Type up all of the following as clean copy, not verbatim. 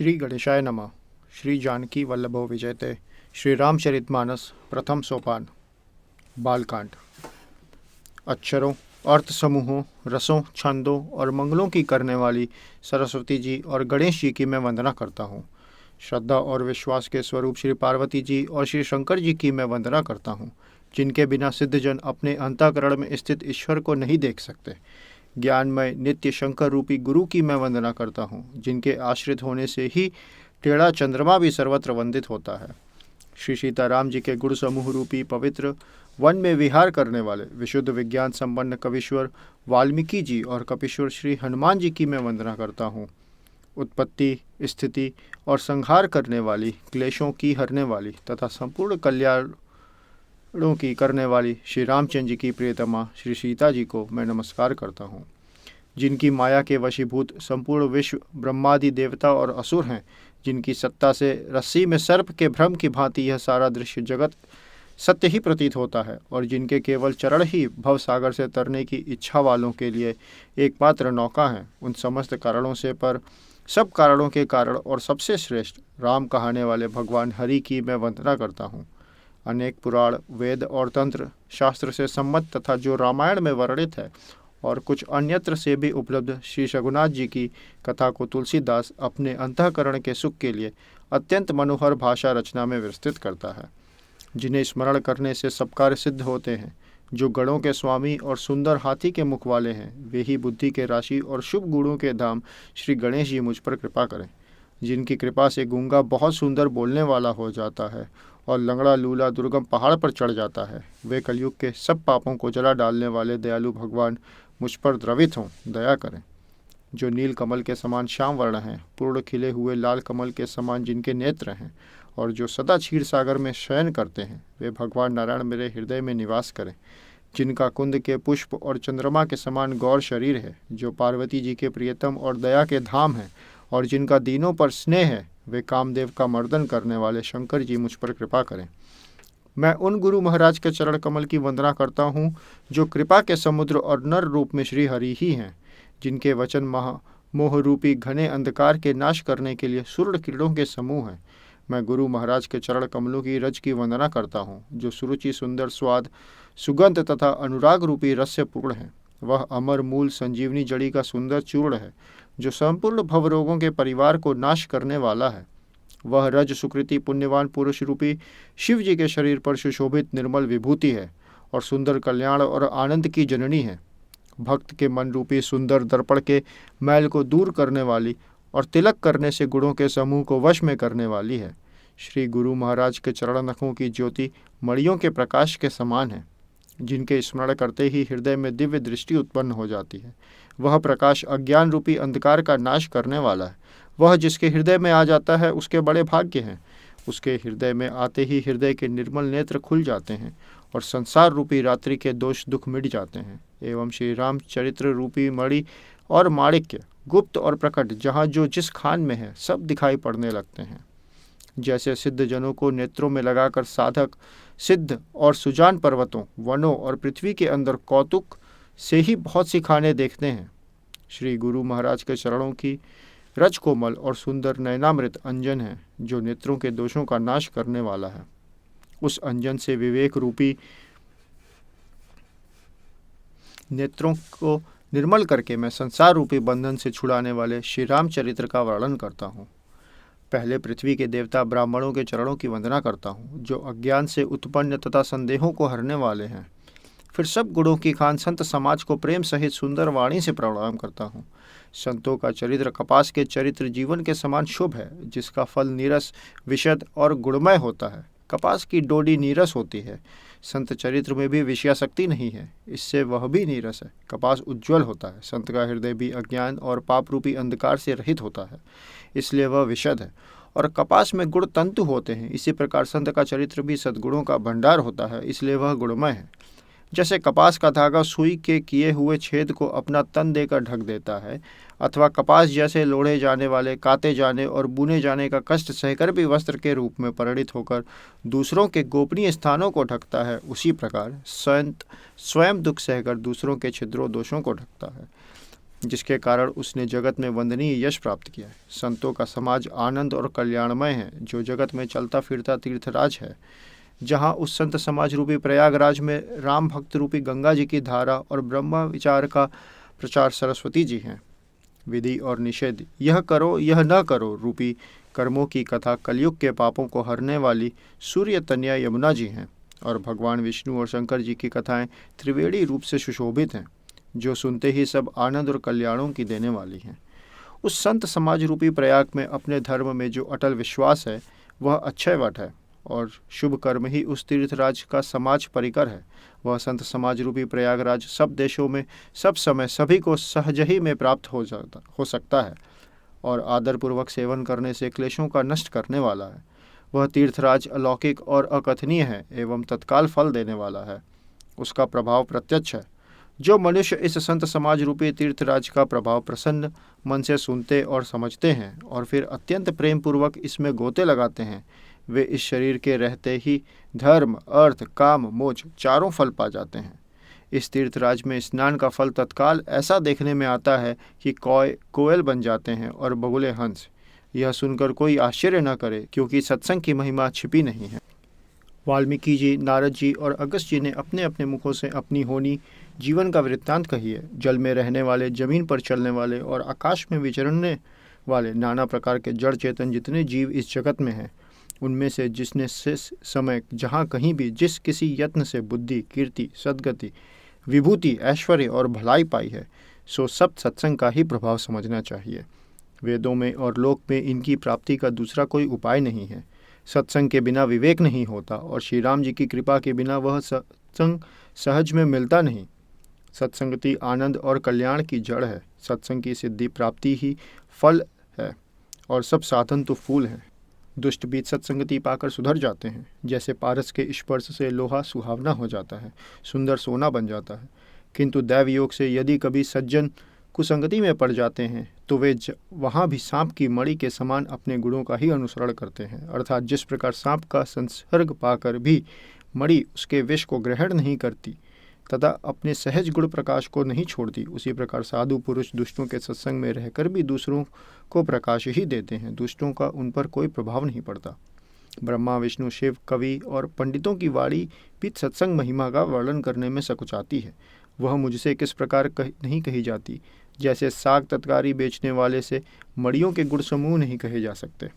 श्री गणेशाय नमः। श्री जानकी वल्लभो विजयते। श्री रामचरितमानस प्रथम सोपान। बालकांड। अक्षरों, अर्थ समूहों, रसों, छंदों और मंगलों की करने वाली सरस्वती जी और गणेश जी की मैं वंदना करता हूँ। श्रद्धा और विश्वास के स्वरूप श्री पार्वती जी और श्री शंकर जी की मैं वंदना करता हूँ, जिनके बिना सिद्धजन अपने अंतःकरण में स्थित ईश्वर को नहीं देख सकते। ज्ञानमय नित्य शंकर रूपी गुरु की मैं वंदना करता हूँ, जिनके आश्रित होने से ही टेढ़ा चंद्रमा भी सर्वत्र वंदित होता है। श्री सीताराम जी के गुण समूह रूपी पवित्र वन में विहार करने वाले विशुद्ध विज्ञान संपन्न कवीश्वर वाल्मीकि जी और कपीश्वर श्री हनुमान जी की मैं वंदना करता हूँ। उत्पत्ति, स्थिति और संहार करने वाली, क्लेशों की हरने वाली तथा संपूर्ण कल्याणों की करने वाली श्री रामचंद्र जी की प्रियतमा श्री सीता जी को मैं नमस्कार करता हूँ, जिनकी माया के वशीभूत संपूर्ण विश्व ब्रह्मादि देवता और असुर हैं, जिनकी सत्ता से रस्सी में सर्प के भ्रम की भांति यह सारा दृश्य जगत सत्य ही प्रतीत होता है, और जिनके केवल चरण ही भव सागर से तरने की इच्छा वालों के लिए एकमात्र नौका हैं, उन समस्त कारणों से पर सब कारणों के कारण और सबसे श्रेष्ठ राम कहाने वाले भगवान हरि की मैं वंदना करता हूँ। अनेक पुराण, वेद और तंत्र शास्त्र से सम्मत तथा जो रामायण में वर्णित है और कुछ अन्यत्र से भी उपलब्ध श्री रघुनाथ जी की कथा को तुलसीदास अपने अंतःकरण के सुख के लिए अत्यंत मनोहर भाषा रचना में विस्तृत करता है, जिन्हें स्मरण करने से सब कार्य सिद्ध होते हैं। जो गणों के स्वामी और सुंदर हाथी के मुख वाले हैं, वे ही बुद्धि के राशि और शुभ गुणों के धाम श्री गणेश जी मुझ पर कृपा करें। जिनकी कृपा से गूंगा बहुत सुंदर बोलने वाला हो जाता है और लंगड़ा लूला दुर्गम पहाड़ पर चढ़ जाता है, वे कलयुग के सब पापों को जला डालने वाले दयालु भगवान मुझ पर द्रवित हों, दया करें। जो नील कमल के समान श्याम वर्ण हैं, पूर्ण खिले हुए लाल कमल के समान जिनके नेत्र हैं, और जो सदा क्षीर सागर में शयन करते हैं, वे भगवान नारायण मेरे हृदय में निवास करें। जिनका कुंद के पुष्प और चंद्रमा के समान गौर शरीर है, जो पार्वती जी के प्रियतम और दया के धाम हैं, और जिनका दीनों पर स्नेह है, वे कामदेव का मर्दन करने वाले शंकर जी मुझ पर कृपा करें। मैं उन गुरु महाराज के चरण कमल की वंदना करता हूँ, जो कृपा के समुद्र और नर रूप में श्री हरि ही हैं, जिनके वचन मोह रूपी घने अंधकार के नाश करने के लिए सूर्य किरणों के समूह हैं। मैं गुरु महाराज के चरण कमलों की रज की वंदना करता हूँ, जो सुरुचि, सुंदर स्वाद, सुगंध तथा अनुराग रूपी रस से पूर्ण है। वह अमर मूल संजीवनी जड़ी का सुंदर चूर्ण है, जो संपूर्ण भवरोगों के परिवार को नाश करने वाला है। वह रज सुकृति पुण्यवान पुरुष रूपी शिव जी के शरीर पर सुशोभित निर्मल विभूति है और सुंदर कल्याण और आनंद की जननी है। भक्त के मन रूपी सुंदर दर्पण के मैल को दूर करने वाली और तिलक करने से गुणों के समूह को वश में करने वाली है। श्री गुरु महाराज के चरण नखों की ज्योति मणियों के प्रकाश के समान है, जिनके स्मरण करते ही हृदय में दिव्य दृष्टि उत्पन्न हो जाती है। वह प्रकाश अज्ञान रूपी अंधकार का नाश करने वाला है। वह जिसके हृदय में आ जाता है, उसके बड़े भाग्य हैं। उसके हृदय में आते ही हृदय के निर्मल नेत्र खुल जाते हैं और संसार रूपी रात्रि के दोष दुख मिट जाते हैं। एवं श्री राम चरित्र रूपी मणि और माणिक्य गुप्त और प्रकट जहाँ जो जिस खान में है, सब दिखाई पड़ने लगते हैं। जैसे सिद्ध जनों को नेत्रों में लगाकर साधक सिद्ध और सुजान पर्वतों, वनों और पृथ्वी के अंदर कौतुक से ही बहुत सी खाने देखते हैं। श्री गुरु महाराज के चरणों की रज कोमल और सुंदर नयनामृत अंजन है, जो नेत्रों के दोषों का नाश करने वाला है। उस अंजन से विवेक रूपी नेत्रों को निर्मल करके मैं संसार रूपी बंधन से छुड़ाने वाले श्री रामचरित्र का वर्णन करता हूँ। पहले पृथ्वी के देवता ब्राह्मणों के चरणों की वंदना करता हूँ, जो अज्ञान से उत्पन्न तथा संदेहों को हरने वाले हैं। फिर सब गुणों की खान संत समाज को प्रेम सहित सुंदर वाणी से प्रणाम करता हूँ। संतों का चरित्र कपास के चरित्र जीवन के समान शुभ है, जिसका फल नीरस, विशद और गुणमय होता है। कपास की डोडी नीरस होती है। संत चरित्र में भी विषयासक्ति नहीं है, इससे वह भी नीरस है। कपास उज्ज्वल होता है। संत का हृदय भी अज्ञान और पाप रूपी अंधकार से रहित होता है, इसलिए वह विशद है। और कपास में गुण तंतु होते हैं। इसी प्रकार संत का चरित्र भी सद्गुणों का भंडार होता है, इसलिए वह गुणमय है। जैसे कपास का धागा सुई के किए हुए छेद को अपना तन देकर ढक देता है, अथवा कपास जैसे लोढ़े जाने वाले, काते जाने और बुने जाने का कष्ट सहकर भी वस्त्र के रूप में परिणित होकर दूसरों के गोपनीय स्थानों को ढकता है, उसी प्रकार संत स्वयं दुख सहकर दूसरों के छिद्रों दोषों को ढकता है। जिसके कारण उसने जगत में वंदनीय यश प्राप्त किया है। संतों का समाज आनंद और कल्याणमय है, जो जगत में चलता फिरता तीर्थराज है। जहाँ उस संत समाज रूपी प्रयागराज में राम भक्त रूपी गंगा जी की धारा और ब्रह्मा विचार का प्रचार सरस्वती जी हैं। विधि और निषेध, यह करो यह न करो रूपी कर्मों की कथा कलयुग के पापों को हरने वाली सूर्य तनया यमुना जी हैं। और भगवान विष्णु और शंकर जी की कथाएं त्रिवेणी रूप से सुशोभित हैं, जो सुनते ही सब आनंद और कल्याणों की देने वाली हैं। उस संत समाज रूपी प्रयाग में अपने धर्म में जो अटल विश्वास है, वह अक्षय वट है, और शुभ कर्म ही उस तीर्थराज का समाज परिकर है। वह संत समाज रूपी प्रयागराज सब देशों में सब समय सभी को सहज ही में प्राप्त हो सकता है, और आदरपूर्वक सेवन करने से क्लेशों का नष्ट करने वाला है। वह तीर्थराज अलौकिक और अकथनीय है एवं तत्काल फल देने वाला है। उसका प्रभाव प्रत्यक्ष है। जो मनुष्य इस संत समाज रूपी तीर्थराज का प्रभाव प्रसन्न मन से सुनते और समझते हैं और फिर अत्यंत प्रेम पूर्वक इसमें गोते लगाते हैं, वे इस शरीर के रहते ही धर्म, अर्थ, काम, मोक्ष चारों फल पा जाते हैं। इस तीर्थराज में स्नान का फल तत्काल ऐसा देखने में आता है कि कोयल बन जाते हैं और बगुले हंस। यह सुनकर कोई आश्चर्य न करे, क्योंकि सत्संग की महिमा छिपी नहीं है। वाल्मीकि जी, नारद जी और अगस्त जी ने अपने अपने मुखों से अपनी होनी जीवन का वृत्तांत कही है। जल में रहने वाले, जमीन पर चलने वाले और आकाश में विचरने वाले नाना प्रकार के जड़ चेतन जितने जीव इस जगत में हैं, उनमें से जिसने समय जहाँ कहीं भी जिस किसी यत्न से बुद्धि, कीर्ति, सद्गति, विभूति, ऐश्वर्य और भलाई पाई है, सो सब सत्संग का ही प्रभाव समझना चाहिए। वेदों में और लोक में इनकी प्राप्ति का दूसरा कोई उपाय नहीं है। सत्संग के बिना विवेक नहीं होता, और श्री राम जी की कृपा के बिना वह सत्संग सहज में मिलता नहीं। सत्संगति आनंद और कल्याण की जड़ है। सत्संग की सिद्धि प्राप्ति ही फल है, और सब साधन तो फूल हैं। दुष्ट भी सत्संगति पाकर सुधर जाते हैं। जैसे पारस के स्पर्श से लोहा सुहावना हो जाता है, सुंदर सोना बन जाता है, किंतु दैव योग से यदि कभी सज्जन कुसंगति में पड़ जाते हैं, तो वे वहाँ भी सांप की मणि के समान अपने गुणों का ही अनुसरण करते हैं। अर्थात जिस प्रकार सांप का संसर्ग पाकर भी मणि उसके विष को ग्रहण नहीं करती तथा अपने सहज गुण प्रकाश को नहीं छोड़ती, उसी प्रकार साधु पुरुष दुष्टों के सत्संग में रहकर भी दूसरों को प्रकाश ही देते हैं। दुष्टों का उन पर कोई प्रभाव नहीं पड़ता। ब्रह्मा, विष्णु, शिव, कवि और पंडितों की वाणी भी सत्संग महिमा का वर्णन करने में सकुचाती है। वह मुझसे किस प्रकार नहीं कही जाती, जैसे साग तरकारी बेचने वाले से मड़ियों के गुण समूह नहीं कहे जा सकते।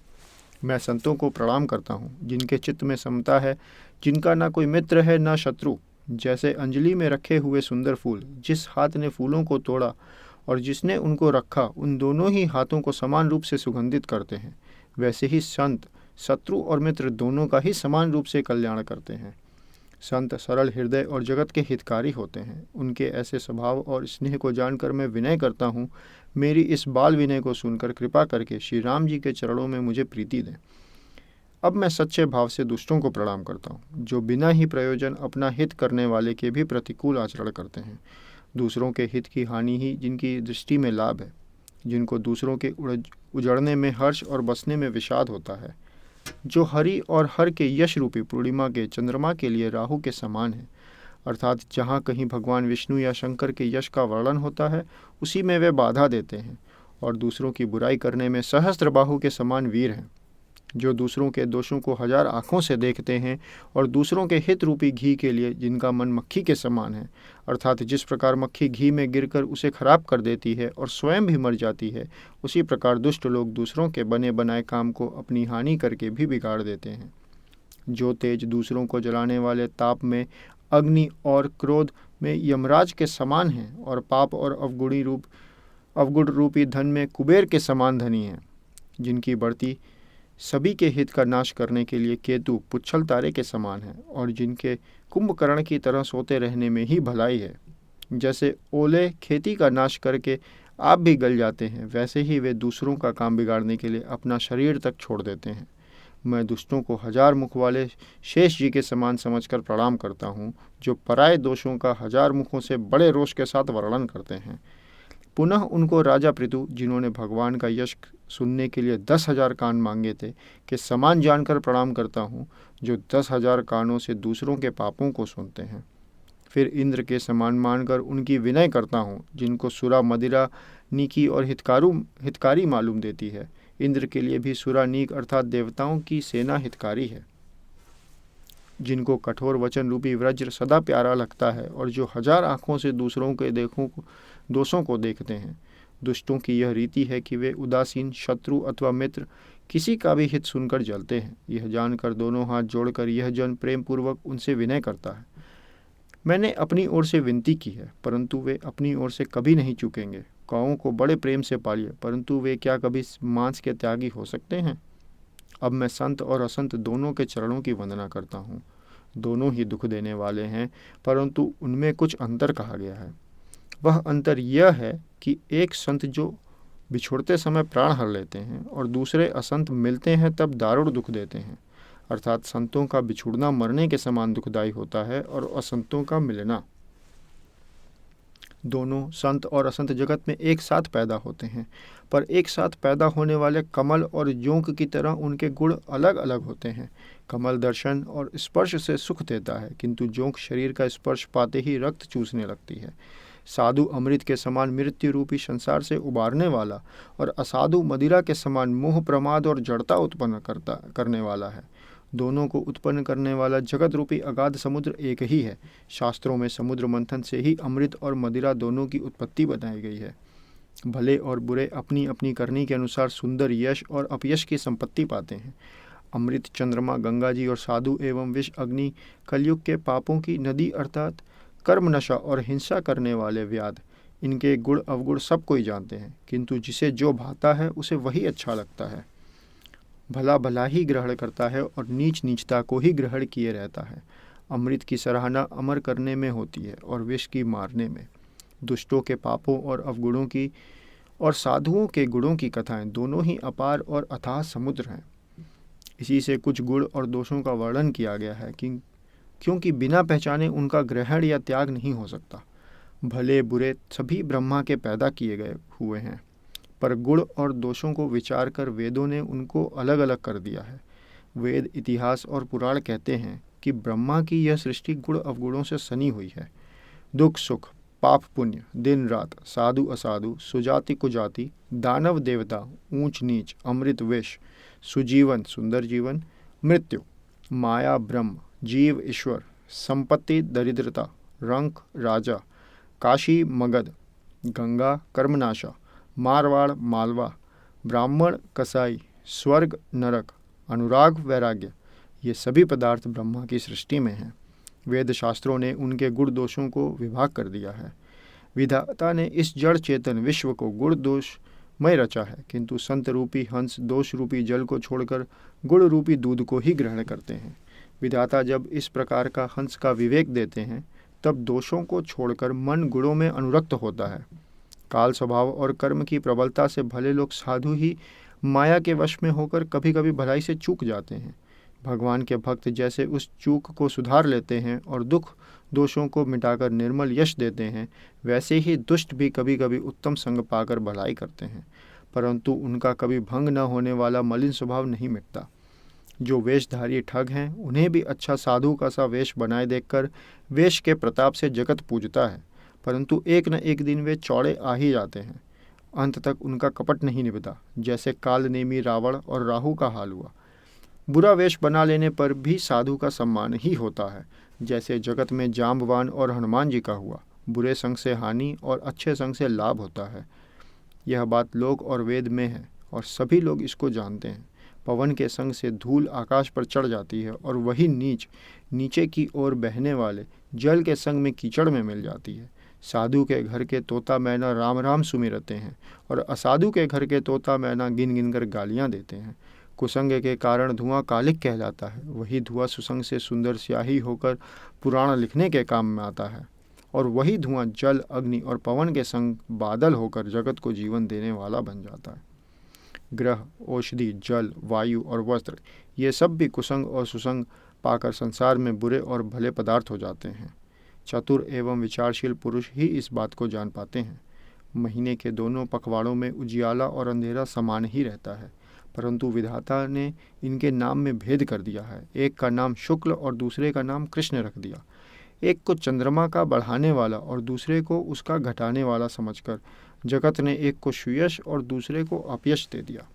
मैं संतों को प्रणाम करता हूँ, जिनके चित्त में समता है, जिनका ना कोई मित्र है ना शत्रु। जैसे अंजलि में रखे हुए सुंदर फूल, जिस हाथ ने फूलों को तोड़ा और जिसने उनको रखा, उन दोनों ही हाथों को समान रूप से सुगंधित करते हैं, वैसे ही संत शत्रु और मित्र दोनों का ही समान रूप से कल्याण करते हैं। संत सरल हृदय और जगत के हितकारी होते हैं। उनके ऐसे स्वभाव और स्नेह को जानकर मैं विनय करता हूँ, मेरी इस बाल विनय को सुनकर कृपा करके श्री राम जी के चरणों में मुझे प्रीति दें। अब मैं सच्चे भाव से दुष्टों को प्रणाम करता हूँ, जो बिना ही प्रयोजन अपना हित करने वाले के भी प्रतिकूल आचरण करते हैं। दूसरों के हित की हानि ही जिनकी दृष्टि में लाभ है, जिनको दूसरों के उजड़ने में हर्ष और बसने में विषाद होता है, जो हरि और हर के यश रूपी पूर्णिमा के चंद्रमा के लिए राहु के समान है। अर्थात जहाँ कहीं भगवान विष्णु या शंकर के यश का वर्णन होता है, उसी में वे बाधा देते हैं, और दूसरों की बुराई करने में सहस्त्रबाहु के समान वीर हैं, जो दूसरों के दोषों को हजार आँखों से देखते हैं, और दूसरों के हित रूपी घी के लिए जिनका मन मक्खी के समान है। अर्थात जिस प्रकार मक्खी घी में गिरकर उसे खराब कर देती है और स्वयं भी मर जाती है, उसी प्रकार दुष्ट लोग दूसरों के बने बनाए काम को अपनी हानि करके भी बिगाड़ देते हैं। जो तेज दूसरों को जलाने वाले ताप में अग्नि और क्रोध में यमराज के समान हैं, और पाप और अवगुण रूपी धन में कुबेर के समान धनी हैं, जिनकी बढ़ती सभी के हित का नाश करने के लिए केतु पुच्छल तारे के समान है, और जिनके कुंभकर्ण की तरह सोते रहने में ही भलाई है। जैसे ओले खेती का नाश करके आप भी गल जाते हैं, वैसे ही वे दूसरों का काम बिगाड़ने के लिए अपना शरीर तक छोड़ देते हैं। मैं दुष्टों को हजार मुख वाले शेष जी के समान समझकर प्रणाम करता हूँ, जो पराये दोषों का हजार मुखों से बड़े रोष के साथ वर्णन करते हैं। पुनः उनको राजा पृथु, जिन्होंने भगवान का यश सुनने के लिए 10,000 कान मांगे थे, के समान जानकर प्रणाम करता हूँ, जो 10,000 कानों से दूसरों के पापों को सुनते हैं। फिर इंद्र के समान मानकर उनकी विनय करता हूँ, जिनको सुरा मदिरा नीकी और हितकारी मालूम देती है। इंद्र के लिए भी सुरा नीक अर्थात देवताओं की सेना हितकारी है। जिनको कठोर वचन रूपी वज्र सदा प्यारा लगता है और जो 1000 आँखों से दूसरों के दोषों को देखते हैं। दुष्टों की यह रीति है कि वे उदासीन, शत्रु अथवा मित्र किसी का भी हित सुनकर जलते हैं। यह जानकर दोनों हाथ जोड़कर यह जन प्रेम पूर्वक उनसे विनय करता है। मैंने अपनी ओर से विनती की है, परंतु वे अपनी ओर से कभी नहीं चूकेंगे। गौओं को बड़े प्रेम से पालिए, परंतु वे क्या कभी मांस के त्यागी हो सकते हैं? अब मैं संत और असंत दोनों के चरणों की वंदना करता हूँ। दोनों ही दुख देने वाले हैं, परंतु उनमें कुछ अंतर कहा गया है। वह अंतर यह है कि एक संत जो बिछुड़ते समय प्राण हर लेते हैं और दूसरे असंत मिलते हैं तब दारुण दुख देते हैं। अर्थात संतों का बिछुड़ना मरने के समान दुखदायी होता है और असंतों का मिलना। दोनों संत और असंत जगत में एक साथ पैदा होते हैं, पर एक साथ पैदा होने वाले कमल और जोंक की तरह उनके गुण अलग अलग होते हैं। कमल दर्शन और स्पर्श से सुख देता है, किंतु जोंक शरीर का स्पर्श पाते ही रक्त चूसने लगती है। साधु अमृत के समान मृत्यु रूपी संसार से उबारने वाला और असाधु मदिरा के समान मोह, प्रमाद और जड़ता उत्पन्न करने वाला है। दोनों को उत्पन्न करने वाला जगत रूपी अगाध समुद्र एक ही है। शास्त्रों में समुद्र मंथन से ही अमृत और मदिरा दोनों की उत्पत्ति बताई गई है। भले और बुरे अपनी अपनी करनी के अनुसार सुंदर यश और अपयश की संपत्ति पाते हैं। अमृत, चंद्रमा, गंगा जी और साधु एवं विष अग्नि कलयुग के पापों की नदी अर्थात कर्म नशा और हिंसा करने वाले व्याध, इनके गुण अवगुण सब कोई जानते हैं, किंतु जिसे जो भाता है उसे वही अच्छा लगता है। भला भला ही ग्रहण करता है और नीच नीचता को ही ग्रहण किए रहता है। अमृत की सराहना अमर करने में होती है और विष की मारने में। दुष्टों के पापों और अवगुणों की और साधुओं के गुणों की कथाएं दोनों ही अपार और अथाह समुद्र हैं। इसी से कुछ गुण और दोषों का वर्णन किया गया है कि क्योंकि बिना पहचाने उनका ग्रहण या त्याग नहीं हो सकता। भले बुरे सभी ब्रह्मा के पैदा किए गए हुए हैं, पर गुण और दोषों को विचार कर वेदों ने उनको अलग अलग कर दिया है। वेद, इतिहास और पुराण कहते हैं कि ब्रह्मा की यह सृष्टि गुण अवगुणों से सनी हुई है। दुख सुख, पाप पुण्य, दिन रात, साधु असाधु, सुजाति कुजाति, दानव देवता, ऊंच नीच, अमृत विष, सुजीवन सुंदर जीवन, मृत्यु, माया ब्रह्म, जीव ईश्वर, संपत्ति दरिद्रता, रंक राजा, काशी मगध, गंगा कर्मनाशा, मारवाड़ मालवा, ब्राह्मण कसाई, स्वर्ग नरक, अनुराग वैराग्य, ये सभी पदार्थ ब्रह्मा की सृष्टि में हैं। वेद शास्त्रों ने उनके गुण दोषों को विभाग कर दिया है। विधाता ने इस जड़ चेतन विश्व को गुण दोषमय रचा है, किंतु संत रूपी हंस दोष रूपी जल को छोड़कर गुण रूपी दूध को ही ग्रहण करते हैं। विधाता जब इस प्रकार का हंस का विवेक देते हैं, तब दोषों को छोड़कर मन गुणों में अनुरक्त होता है। काल स्वभाव और कर्म की प्रबलता से भले लोग साधु ही माया के वश में होकर कभी कभी भलाई से चूक जाते हैं। भगवान के भक्त जैसे उस चूक को सुधार लेते हैं और दुख दोषों को मिटाकर निर्मल यश देते हैं, वैसे ही दुष्ट भी कभी कभी उत्तम संग पाकर भलाई करते हैं, परंतु उनका कभी भंग न होने वाला मलिन स्वभाव नहीं मिटता। जो वेशधारी ठग हैं, उन्हें भी अच्छा साधु का सा वेश बनाए देखकर वेश के प्रताप से जगत पूजता है, परंतु एक न एक दिन वे चौड़े आ ही जाते हैं। अंत तक उनका कपट नहीं निभता, जैसे कालनेमी रावण और राहु का हाल हुआ। बुरा वेश बना लेने पर भी साधु का सम्मान ही होता है, जैसे जगत में जाम्बवान और हनुमान जी का हुआ। बुरे संग से हानि और अच्छे संग से लाभ होता है। यह बात लोक और वेद में है और सभी लोग इसको जानते हैं। पवन के संग से धूल आकाश पर चढ़ जाती है और वही नीचे की ओर बहने वाले जल के संग में कीचड़ में मिल जाती है। साधु के घर के तोता मैना राम राम सुमिरते हैं और असाधु के घर के तोता मैना गिन गिन कर गालियाँ देते हैं। कुसंग के कारण धुआं कालिक कहलाता है, वही धुआं सुसंग से सुंदर स्याही होकर पुराण लिखने के काम में आता है, और वही धुआं जल, अग्नि और पवन के संग बादल होकर जगत को जीवन देने वाला बन जाता है। ग्रह, औषधि, जल, वायु और वस्त्र, ये सब भी कुसंग और सुसंग पाकर संसार में बुरे और भले पदार्थ हो जाते हैं। चतुर एवं विचारशील पुरुष ही इस बात को जान पाते हैं। महीने के दोनों पखवाड़ों में उजियाला और अंधेरा समान ही रहता है, परंतु विधाता ने इनके नाम में भेद कर दिया है। एक का नाम शुक्ल और दूसरे का नाम कृष्ण रख दिया। एक को चंद्रमा का बढ़ाने वाला और दूसरे को उसका घटाने वाला समझकर जगत ने एक को सुयश और दूसरे को अपयश दे दिया।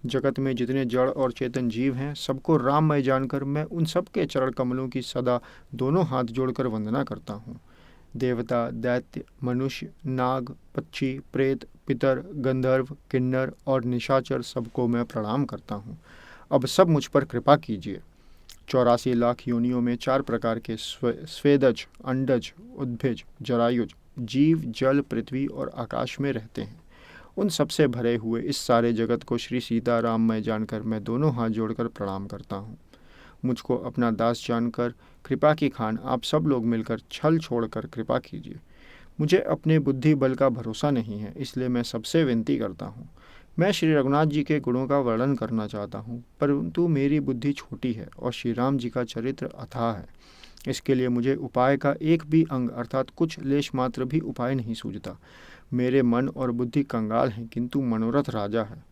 जगत में जितने जड़ और चेतन जीव हैं, सबको राममय जानकर मैं उन सबके चरण कमलों की सदा दोनों हाथ जोड़कर वंदना करता हूँ। देवता, दैत्य, मनुष्य, नाग, पक्षी, प्रेत, पितर, गंधर्व, किन्नर और निशाचर सबको मैं प्रणाम करता हूँ। अब सब मुझ पर कृपा कीजिए। 84 लाख योनियों में 4 प्रकार के स्वेदज, अंडज, उद्भिज, जरायुज जीव जल, पृथ्वी और आकाश में रहते हैं। उन सबसे भरे हुए इस सारे जगत को श्री सीताराम मैं जानकर मैं दोनों हाथ जोड़कर प्रणाम करता हूँ। मुझको अपना दास जानकर कृपा की खान आप सब लोग मिलकर छल छोड़कर कृपा कीजिए। मुझे अपने बुद्धि बल का भरोसा नहीं है, इसलिए मैं सबसे विनती करता हूँ। मैं श्री रघुनाथ जी के गुणों का वर्णन करना चाहता हूँ, परंतु मेरी बुद्धि छोटी है और श्री राम जी का चरित्र अथाह है। इसके लिए मुझे उपाय का एक भी अंग अर्थात कुछ लेश मात्र भी उपाय नहीं सूझता। मेरे मन और बुद्धि कंगाल हैं, किंतु मनोरथ राजा है।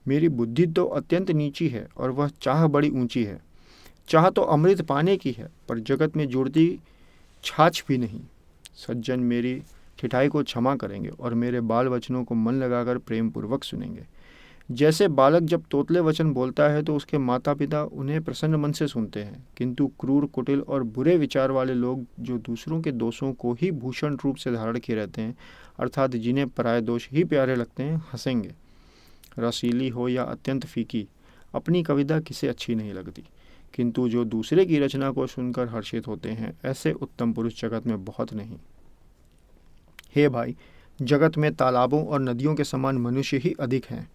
मेरी बुद्धि तो अत्यंत नीची है और वह चाह बड़ी ऊंची है। चाह तो अमृत पाने की है, पर जगत में जुड़ती छाछ भी नहीं। सज्जन मेरी ठिठाई को क्षमा करेंगे और मेरे बाल वचनों को मन लगाकर प्रेम पूर्वक सुनेंगे। जैसे बालक जब तोतले वचन बोलता है तो उसके माता पिता उन्हें प्रसन्न मन से सुनते हैं, किंतु क्रूर, कुटिल और बुरे विचार वाले लोग जो दूसरों के दोषों को ही भूषण रूप से धारण किए रहते हैं, अर्थात जिन्हें पराये दोष ही प्यारे लगते हैं, हंसेंगे। रसीली हो या अत्यंत फीकी, अपनी कविता किसे अच्छी नहीं लगती, किंतु जो दूसरे की रचना को सुनकर हर्षित होते हैं, ऐसे उत्तम पुरुष जगत में बहुत नहीं। हे भाई, जगत में तालाबों और नदियों के समान मनुष्य ही अधिक हैं,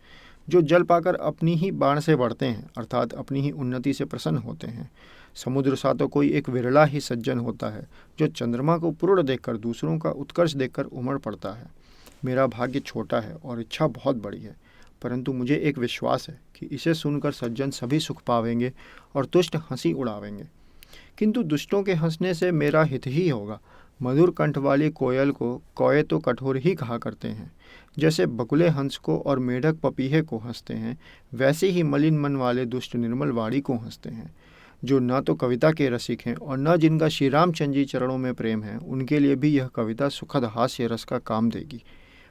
जो जल पाकर अपनी ही बाण से बढ़ते हैं, अर्थात अपनी ही उन्नति से प्रसन्न होते हैं। समुद्र सा तो कोई एक विरला ही सज्जन होता है, जो चंद्रमा को पूर्ण देखकर दूसरों का उत्कर्ष देखकर उमड़ पड़ता है। मेरा भाग्य छोटा है और इच्छा बहुत बड़ी है, परंतु मुझे एक विश्वास है कि इसे सुनकर सज्जन सभी सुख पावेंगे और तुष्ट हंसी उड़ावेंगे। किंतु दुष्टों के हंसने से मेरा हित ही होगा। मधुर कंठ वाली कोयल को कौए तो कठोर ही कहा करते हैं। जैसे बकुले हंस को और मेढक पपीहे को हंसते हैं, वैसे ही मलिन मन वाले दुष्ट निर्मल वाणी को हंसते हैं। जो न तो कविता के रसिक हैं और न जिनका श्री रामचंद्र जी चरणों में प्रेम है, उनके लिए भी यह कविता सुखद हास्य रस का काम देगी।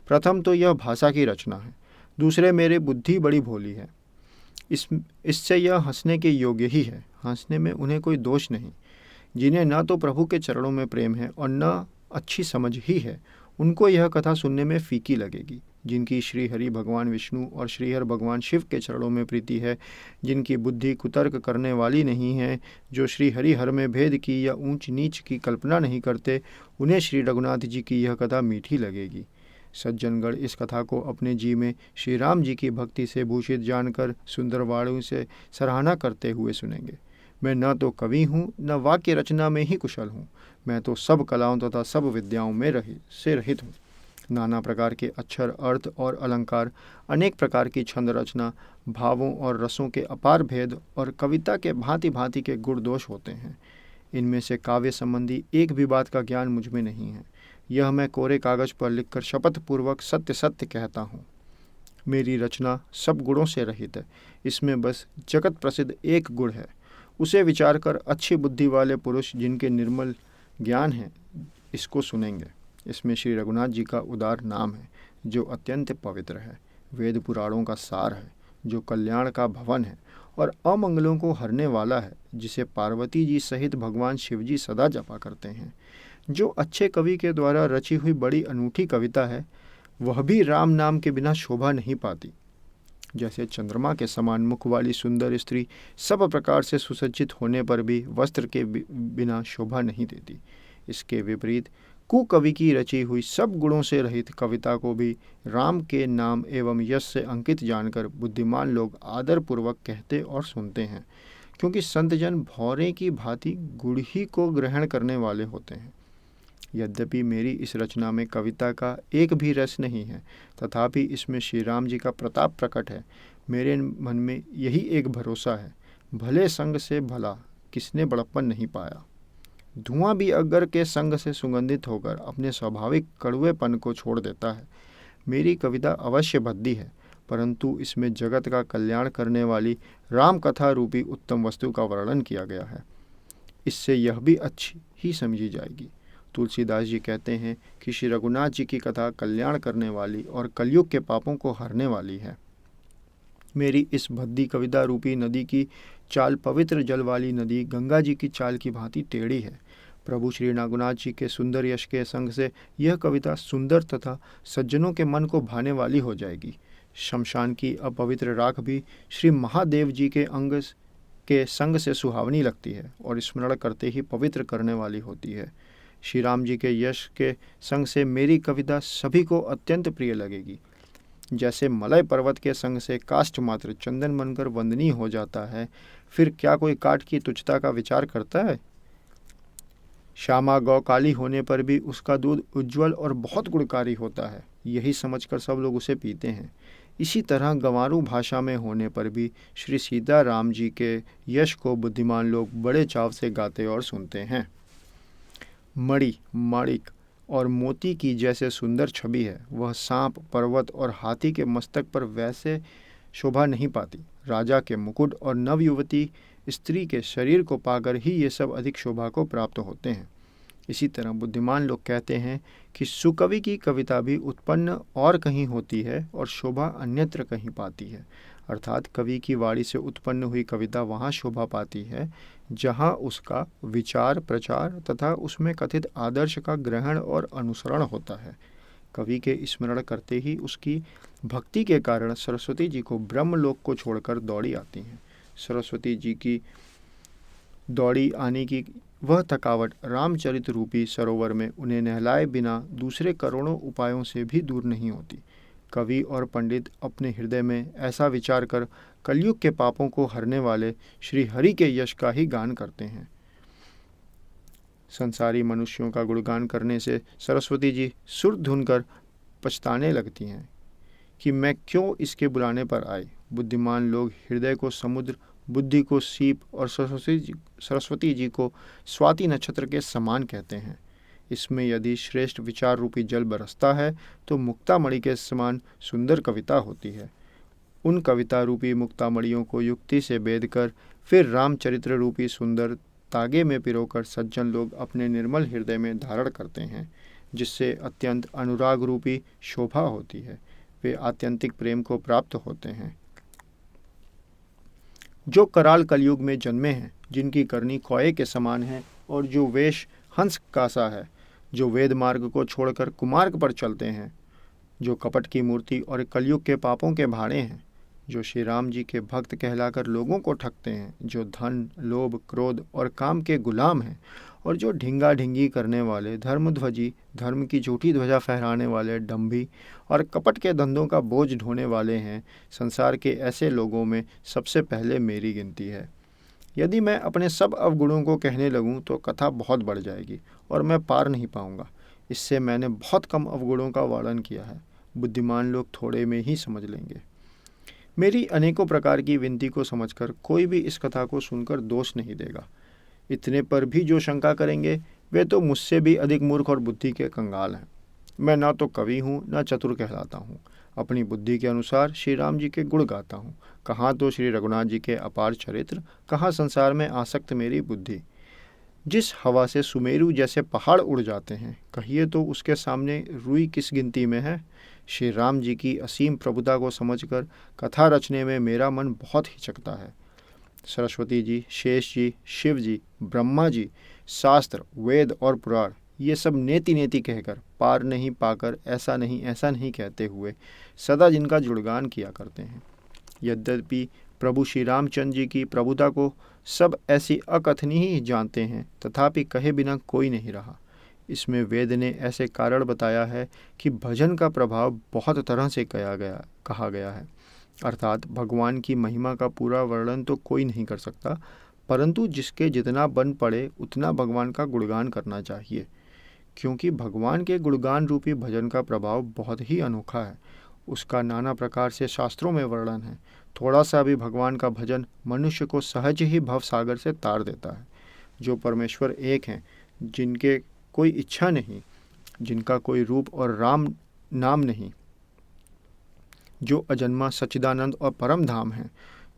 प्रथम तो यह भाषा की रचना है, दूसरे मेरे बुद्धि बड़ी भोली है, इससे यह हंसने के योग्य ही है। हंसने में उन्हें कोई दोष नहीं। जिन्हें न तो प्रभु के चरणों में प्रेम है और न अच्छी समझ ही है, उनको यह कथा सुनने में फीकी लगेगी। जिनकी श्री हरि भगवान विष्णु और श्रीहर भगवान शिव के चरणों में प्रीति है, जिनकी बुद्धि कुतर्क करने वाली नहीं है, जो श्री हरि हर में भेद की या ऊंच नीच की कल्पना नहीं करते, उन्हें श्री रघुनाथ जी की यह कथा मीठी लगेगी। सज्जनगण इस कथा को अपने जी में श्री राम जी की भक्ति से भूषित जानकर सुंदर वाणों से सराहना करते हुए सुनेंगे। मैं न तो कवि हूँ, न वाक्य रचना में ही कुशल हूँ। मैं तो सब कलाओं तथा सब विद्याओं में रहित हूँ। नाना प्रकार के अक्षर, अर्थ और अलंकार, अनेक प्रकार की छंद रचना, भावों और रसों के अपार भेद और कविता के भांति भांति के गुण दोष होते हैं। इनमें से काव्य संबंधी एक भी बात का ज्ञान मुझ में नहीं है। यह मैं कोरे कागज पर लिखकर शपथ पूर्वक सत्य सत्य कहता हूँ। मेरी रचना सब गुणों से रहित है। इसमें बस जगत प्रसिद्ध एक गुण है। उसे विचार कर अच्छी बुद्धि वाले पुरुष जिनके निर्मल ज्ञान है, इसको सुनेंगे। इसमें श्री रघुनाथ जी का उदार नाम है, जो अत्यंत पवित्र है, वेद पुराणों का सार है, जो कल्याण का भवन है और अमंगलों को हरने वाला है, जिसे पार्वती जी सहित भगवान शिव जी सदा जपा करते हैं। जो अच्छे कवि के द्वारा रची हुई बड़ी अनूठी कविता है, वह भी राम नाम के बिना शोभा नहीं पाती। जैसे चंद्रमा के समान मुख वाली सुंदर स्त्री सब प्रकार से सुसज्जित होने पर भी वस्त्र के बिना शोभा नहीं देती, इसके विपरीत कुकवि की रची हुई सब गुणों से रहित कविता को भी राम के नाम एवं यश से अंकित जानकर बुद्धिमान लोग आदरपूर्वक कहते और सुनते हैं, क्योंकि संतजन भौरे की भांति गुड़ ही को ग्रहण करने वाले होते हैं। यद्यपि मेरी इस रचना में कविता का एक भी रस नहीं है, तथापि इसमें श्री राम जी का प्रताप प्रकट है। मेरे मन में यही एक भरोसा है, भले संग से भला किसने बड़प्पन नहीं पाया। धुआं भी अगर के संग से सुगंधित होकर अपने स्वाभाविक कड़वेपन को छोड़ देता है। मेरी कविता अवश्य भद्दी है, परंतु इसमें जगत का कल्याण करने वाली राम कथा रूपी उत्तम वस्तु का वर्णन किया गया है। इससे यह भी अच्छी ही समझी जाएगी। तुलसीदास जी कहते हैं कि श्री रघुनाथ जी की कथा कल्याण करने वाली और कलयुग के पापों को हरने वाली है। मेरी इस भद्दी कविता रूपी नदी की चाल पवित्र जल वाली नदी गंगा जी की चाल की भांति टेढ़ी है। प्रभु श्री रघुनाथ जी के सुंदर यश के संग से यह कविता सुंदर तथा सज्जनों के मन को भाने वाली हो जाएगी। शमशान की अपवित्र राख भी श्री महादेव जी के अंग के संग से सुहावनी लगती है और स्मरण करते ही पवित्र करने वाली होती है। श्री राम जी के यश के संग से मेरी कविता सभी को अत्यंत प्रिय लगेगी। जैसे मलय पर्वत के संग से काष्ठ मात्र चंदन बनकर वंदनीय हो जाता है, फिर क्या कोई काठ की तुच्छता का विचार करता है? श्यामा गौ काली होने पर भी उसका दूध उज्जवल और बहुत गुणकारी होता है, यही समझकर सब लोग उसे पीते हैं। इसी तरह गंवारू भाषा में होने पर भी श्री सीता राम जी के यश को बुद्धिमान लोग बड़े चाव से गाते और सुनते हैं। मणि, माणिक और मोती की जैसे सुंदर छवि है, वह सांप, पर्वत और हाथी के मस्तक पर वैसे शोभा नहीं पाती। राजा के मुकुट और नवयुवती स्त्री के शरीर को पाकर ही ये सब अधिक शोभा को प्राप्त होते हैं। इसी तरह बुद्धिमान लोग कहते हैं कि सुकवि की कविता भी उत्पन्न और कहीं होती है और शोभा अन्यत्र कहीं पाती है। अर्थात कवि की वाणी से उत्पन्न हुई कविता वहाँ शोभा पाती है जहाँ उसका विचार, प्रचार तथा उसमें कथित आदर्श का ग्रहण और अनुसरण होता है। कवि के स्मरण करते ही उसकी भक्ति के कारण सरस्वती जी को ब्रह्मलोक को छोड़कर दौड़ी आती हैं। सरस्वती जी की दौड़ी आने की वह थकावट रामचरित रूपी सरोवर में उन्हें नहलाए बिना दूसरे करोड़ों उपायों से भी दूर नहीं होती। कवि और पंडित अपने हृदय में ऐसा विचार कर कलयुग के पापों को हरने वाले श्री हरि के यश का ही गान करते हैं। संसारी मनुष्यों का गुणगान करने से सरस्वती जी सुर धुनकर पछताने लगती हैं कि मैं क्यों इसके बुलाने पर आई। बुद्धिमान लोग हृदय को समुद्र, बुद्धि को सीप और सरस्वती जी को स्वाति नक्षत्र के समान कहते हैं। इसमें यदि श्रेष्ठ विचार रूपी जल बरसता है तो मुक्तामणि के समान सुंदर कविता होती है। उन कविता रूपी मुक्तामणियों को युक्ति से बेध कर फिर रामचरित्र रूपी सुंदर तागे में पिरोकर सज्जन लोग अपने निर्मल हृदय में धारण करते हैं, जिससे अत्यंत अनुराग रूपी शोभा होती है। वे आत्यंतिक प्रेम को प्राप्त होते हैं। जो कराल कलयुग में जन्मे हैं, जिनकी करनी कौए के समान है और जो वेश हंस का सा है, जो वेद मार्ग को छोड़कर कुमार्ग पर चलते हैं, जो कपट की मूर्ति और कलयुग के पापों के भाड़े हैं, जो श्री राम जी के भक्त कहलाकर लोगों को ठगते हैं, जो धन, लोभ, क्रोध और काम के गुलाम हैं और जो ढींगा ढींगी करने वाले, धर्मध्वजी, धर्म की झूठी ध्वजा फहराने वाले, डंभी और कपट के धंधों का बोझ ढोने वाले हैं, संसार के ऐसे लोगों में सबसे पहले मेरी गिनती है। यदि मैं अपने सब अवगुणों को कहने लगूं तो कथा बहुत बढ़ जाएगी और मैं पार नहीं पाऊंगा। इससे मैंने बहुत कम अवगुणों का वर्णन किया है, बुद्धिमान लोग थोड़े में ही समझ लेंगे। मेरी अनेकों प्रकार की विनती को समझकर कोई भी इस कथा को सुनकर दोष नहीं देगा। इतने पर भी जो शंका करेंगे वे तो मुझसे भी अधिक मूर्ख और बुद्धि के कंगाल हैं। मैं ना तो कवि हूँ न चतुर कहलाता हूँ। अपनी बुद्धि के अनुसार श्री राम जी के गुण गाता हूँ। कहाँ तो श्री रघुनाथ जी के अपार चरित्र, कहाँ संसार में आसक्त मेरी बुद्धि। जिस हवा से सुमेरु जैसे पहाड़ उड़ जाते हैं, कहिए तो उसके सामने रुई किस गिनती में है। श्री राम जी की असीम प्रभुता को समझकर कथा रचने में मेरा मन बहुत हिचकता है। सरस्वती जी, शेष जी, शिव जी, ब्रह्मा जी, शास्त्र, वेद और पुराण ये सब नेति नेति कहकर पार नहीं पाकर ऐसा नहीं कहते हुए सदा जिनका गुणगान किया करते हैं। यद्यपि प्रभु श्री रामचंद्र जी की प्रभुता को सब ऐसी अकथनीय ही जानते हैं, तथापि कहे बिना कोई नहीं रहा। इसमें वेद ने ऐसे कारण बताया है कि भजन का प्रभाव बहुत तरह से कहा गया है। अर्थात भगवान की महिमा का पूरा वर्णन तो कोई नहीं कर सकता, परंतु जिसके जितना बन पड़े उतना भगवान का गुणगान करना चाहिए, क्योंकि भगवान के गुणगान रूपी भजन का प्रभाव बहुत ही अनोखा है। उसका नाना प्रकार से शास्त्रों में वर्णन है। थोड़ा सा भी भगवान का भजन मनुष्य को सहज ही भवसागर से तार देता है। जो परमेश्वर एक हैं, जिनके कोई इच्छा नहीं, जिनका कोई रूप और राम नाम नहीं, जो अजन्मा सच्चिदानंद और परम धाम है,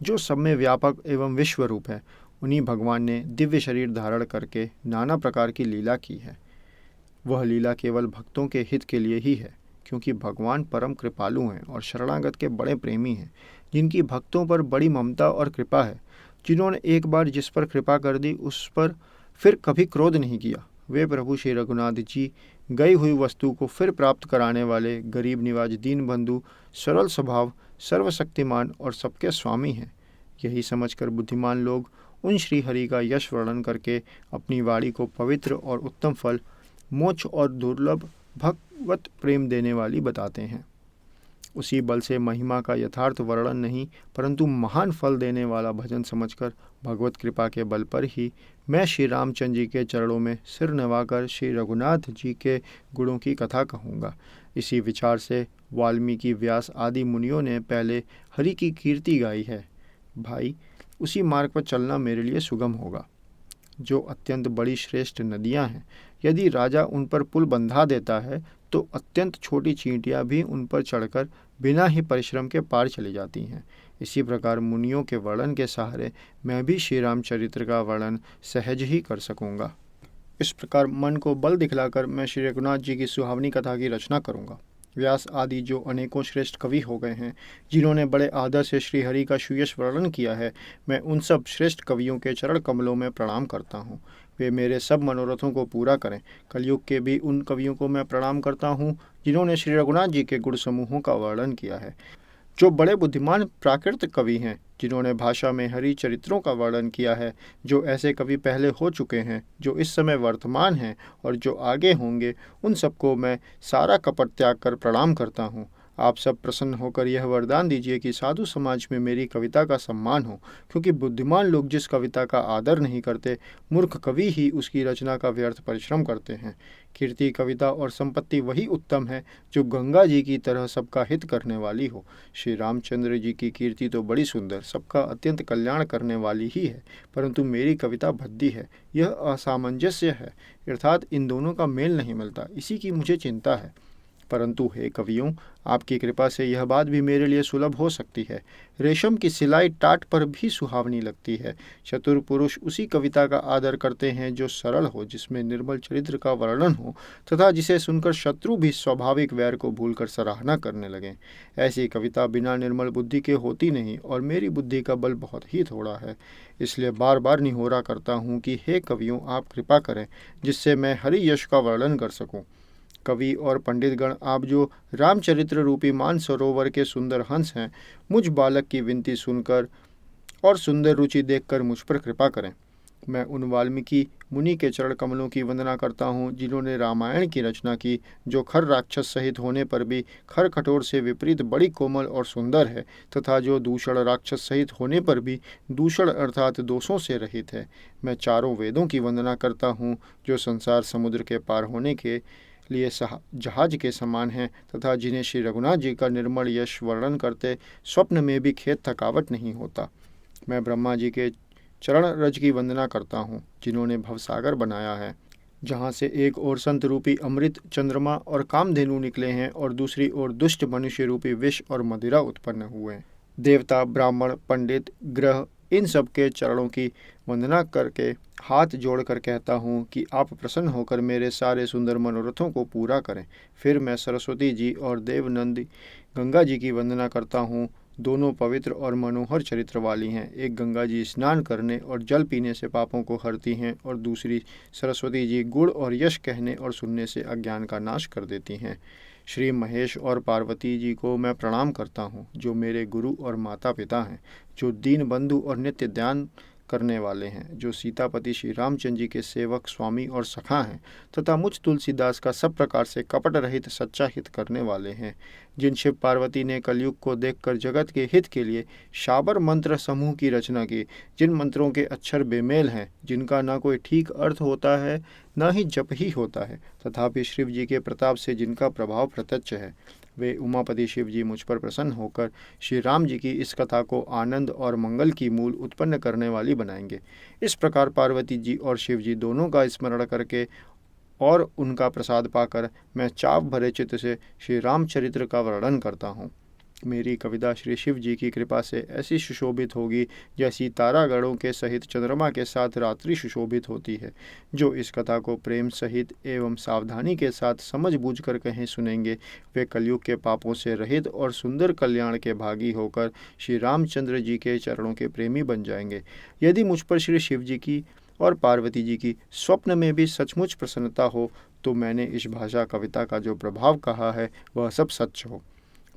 जो सब में व्यापक एवं विश्व रूप है, उन्हीं भगवान ने दिव्य शरीर धारण करके नाना प्रकार की लीला की है। वह लीला केवल भक्तों के हित के लिए ही है, क्योंकि भगवान परम कृपालु हैं और शरणागत के बड़े प्रेमी हैं, जिनकी भक्तों पर बड़ी ममता और कृपा है। जिन्होंने एक बार जिस पर कृपा कर दी उस पर फिर कभी क्रोध नहीं किया। वे प्रभु श्री रघुनाथ जी गई हुई वस्तु को फिर प्राप्त कराने वाले गरीब निवाज दीन बंधु, सरल स्वभाव, सर्वशक्तिमान और सबके स्वामी हैं। यही समझकर बुद्धिमान लोग उन श्री हरि का यश वर्णन करके अपनी वाणी को पवित्र और उत्तम फल, मोक्ष और दुर्लभ भगवत प्रेम देने वाली बताते हैं। उसी बल से महिमा का यथार्थ वर्णन नहीं, परंतु महान फल देने वाला भजन समझकर भगवत कृपा के बल पर ही मैं श्री रामचंद्र जी के चरणों में सिर नवाकर श्री रघुनाथ जी के गुणों की कथा कहूँगा। इसी विचार से वाल्मीकि, व्यास आदि मुनियों ने पहले हरि की कीर्ति गाई है। भाई, उसी मार्ग पर चलना मेरे लिए सुगम होगा। जो अत्यंत बड़ी श्रेष्ठ नदियाँ हैं, यदि राजा उन पर पुल बंधा देता है तो अत्यंत छोटी चींटियाँ भी उन पर चढ़कर बिना ही परिश्रम के पार चली जाती हैं। इसी प्रकार मुनियों के वर्णन के सहारे मैं भी श्री रामचरित्र का वर्णन सहज ही कर सकूँगा। इस प्रकार मन को बल दिखलाकर मैं श्री रघुनाथ जी की सुहावनी कथा की रचना करूँगा। व्यास आदि जो अनेकों श्रेष्ठ कवि हो गए हैं, जिन्होंने बड़े आदर से श्री हरि का सुयश वर्णन किया है, मैं उन सब श्रेष्ठ कवियों के चरण कमलों में प्रणाम करता हूँ। वे मेरे सब मनोरथों को पूरा करें। कलयुग के भी उन कवियों को मैं प्रणाम करता हूँ जिन्होंने श्री रघुनाथ जी के गुण समूहों का वर्णन किया है। जो बड़े बुद्धिमान प्राकृत कवि हैं, जिन्होंने भाषा में हरि चरित्रों का वर्णन किया है, जो ऐसे कवि पहले हो चुके हैं, जो इस समय वर्तमान हैं और जो आगे होंगे, उन सबको मैं सारा कपट त्याग कर प्रणाम करता हूँ। आप सब प्रसन्न होकर यह वरदान दीजिए कि साधु समाज में मेरी कविता का सम्मान हो, क्योंकि बुद्धिमान लोग जिस कविता का आदर नहीं करते, मूर्ख कवि ही उसकी रचना का व्यर्थ परिश्रम करते हैं। कीर्ति, कविता और संपत्ति वही उत्तम है जो गंगा जी की तरह सबका हित करने वाली हो। श्री रामचंद्र जी की कीर्ति तो बड़ी सुंदर, सबका अत्यंत कल्याण करने वाली ही है, परंतु मेरी कविता भद्दी है। यह असामंजस्य है, अर्थात इन दोनों का मेल नहीं मिलता, इसी की मुझे चिंता है। परंतु हे कवियों, आपकी कृपा से यह बात भी मेरे लिए सुलभ हो सकती है। रेशम की सिलाई टाट पर भी सुहावनी लगती है। चतुर पुरुष उसी कविता का आदर करते हैं जो सरल हो, जिसमें निर्मल चरित्र का वर्णन हो तथा जिसे सुनकर शत्रु भी स्वाभाविक वैर को भूलकर सराहना करने लगें। ऐसी कविता बिना निर्मल बुद्धि के होती नहीं, और मेरी बुद्धि का बल बहुत ही थोड़ा है। इसलिए बार बार निहोरा करता हूँ कि हे कवियों, आप कृपा करें जिससे मैं हरि यश का वर्णन कर सकूँ। कवि और पंडितगण, आप जो रामचरित्र रूपी मान सरोवर के सुंदर हंस हैं, मुझ बालक की विनती सुनकर और सुंदर रुचि देखकर मुझ पर कृपा करें। मैं उन वाल्मीकि मुनि के चरण कमलों की वंदना करता हूँ जिन्होंने रामायण की रचना की, जो खर राक्षस सहित होने पर भी खर कठोर से विपरीत बड़ी कोमल और सुंदर है, तथा जो दूषण राक्षस सहित होने पर भी दूषण अर्थात दोषों से रहित है। मैं चारों वेदों की वंदना करता हूँ जो संसार समुद्र के पार होने के लिए जहाज के समान हैं, तथा जिन्हें श्री रघुनाथ जी का निर्मल यश वर्णन करते स्वप्न में भी खेद थकावट नहीं होता। मैं ब्रह्मा जी के चरण रज की वंदना करता हूँ जिन्होंने भवसागर बनाया है, जहाँ से एक ओर संत रूपी अमृत, चंद्रमा और कामधेनु निकले हैं और दूसरी ओर दुष्ट मनुष्य रूपी विष और मदिरा उत्पन्न हुए हैं। देवता, ब्राह्मण, पंडित, ग्रह, इन सब के चरणों की वंदना करके हाथ जोड़कर कहता हूँ कि आप प्रसन्न होकर मेरे सारे सुंदर मनोरथों को पूरा करें। फिर मैं सरस्वती जी और देवनंदी गंगा जी की वंदना करता हूँ। दोनों पवित्र और मनोहर चरित्र वाली हैं। एक गंगा जी स्नान करने और जल पीने से पापों को हरती हैं, और दूसरी सरस्वती जी गुण और यश कहने और सुनने से अज्ञान का नाश कर देती हैं। श्री महेश और पार्वती जी को मैं प्रणाम करता हूँ, जो मेरे गुरु और माता पिता हैं, जो दीन बंधु और नित्य ध्यान करने वाले हैं, जो सीतापति श्री रामचंद्र जी के सेवक, स्वामी और सखा हैं, तथा मुझ तुलसीदास का सब प्रकार से कपट रहित सच्चा हित करने वाले हैं। जिन शिव पार्वती ने कलयुग को देखकर जगत के हित के लिए शाबर मंत्र समूह की रचना की, जिन मंत्रों के अक्षर बेमेल हैं, जिनका ना कोई ठीक अर्थ होता है न ही जप ही होता है, तथापि शिव जी के प्रताप से जिनका प्रभाव प्रत्यक्ष है, वे उमापति शिव जी मुझ पर प्रसन्न होकर श्री राम जी की इस कथा को आनंद और मंगल की मूल उत्पन्न करने वाली बनाएंगे। इस प्रकार पार्वती जी और शिव जी दोनों का स्मरण करके और उनका प्रसाद पाकर मैं चाव भरे चित्त से श्री रामचरित्र का वर्णन करता हूँ। मेरी कविता श्री शिव जी की कृपा से ऐसी सुशोभित होगी जैसी तारागणों के सहित चंद्रमा के साथ रात्रि सुशोभित होती है। जो इस कथा को प्रेम सहित एवं सावधानी के साथ समझ बूझ कर कहीं सुनेंगे, वे कलयुग के पापों से रहित और सुंदर कल्याण के भागी होकर श्री रामचंद्र जी के चरणों के प्रेमी बन जाएंगे। यदि मुझ पर श्री शिव जी की और पार्वती जी की स्वप्न में भी सचमुच प्रसन्नता हो, तो मैंने इस भाषा कविता का जो प्रभाव कहा है वह सब सच हो।